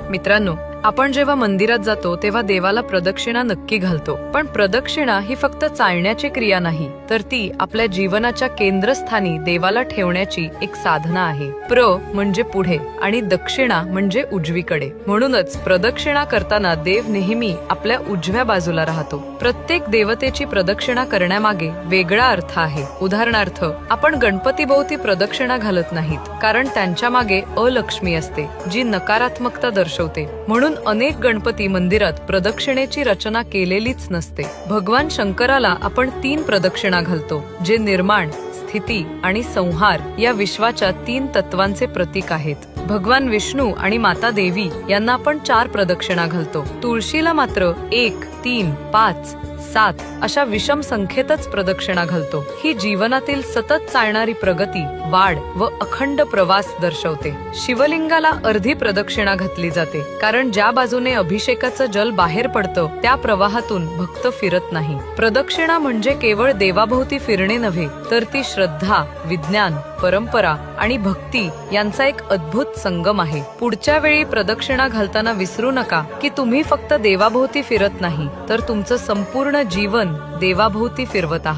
मित्रांनो, आपण जेव्हा मंदिरात जातो तेव्हा देवाला प्रदक्षिणा नक्की घालतो, पण प्रदक्षिणा ही फक्त चालण्याची क्रिया नाही, तर ती आपल्या जीवनाच्या केंद्रस्थानी देवाला ठेवण्याची एक साधना आहे. म्हणजे पुढे आणि दक्षिणा म्हणजे उजवीकडे. म्हणूनच प्रदक्षिणा करताना देव नेहमी आपल्या उजव्या बाजूला राहतो. प्रत्येक देवतेची प्रदक्षिणा करण्यामागे वेगळा अर्थ आहे. उदाहरणार्थ, आपण गणपतीभोवती प्रदक्षिणा घालत नाहीत, कारण त्यांच्या मागे अलक्ष्मी असते, जी नकारात्मकता दर्शवते. म्हणून अनेक गणपती मंदिरात प्रदक्षिणेची रचना केलेलीच नसते. भगवान शंकराला आपण 3 प्रदक्षिणा घालतो, जे निर्माण, स्थिती आणि संहार या विश्वाच्या 3 तत्वांचे प्रतीक आहेत. भगवान विष्णू आणि माता देवी यांना आपण 4 प्रदक्षिणा घालतो. तुळशीला मात्र 1, 3, 5, 7 अशा विषम संख्येतच प्रदक्षिणा घालतो. ही जीवनातील सतत चालणारी प्रगती, वाढ व अखंड प्रवास दर्शवते. शिवलिंगाला अर्धी प्रदक्षिणा घातली जाते, कारण ज्या बाजूने अभिषेकाचं जल बाहेर पडतं त्या प्रवाहातून भक्त फिरत नाही. प्रदक्षिणा म्हणजे केवळ देवाभोवती फिरणे नव्हे, तर ती श्रद्धा, विज्ञान, परंपरा आणि भक्ती यांचा एक अद्भुत संगम आहे. पुढच्या वेळी प्रदक्षिणा घालताना विसरू नका की तुम्ही फक्त देवाभोवती फिरत नाही, तर तुमचं संपूर्ण जीवन देवाभोवती फिरवत आहात.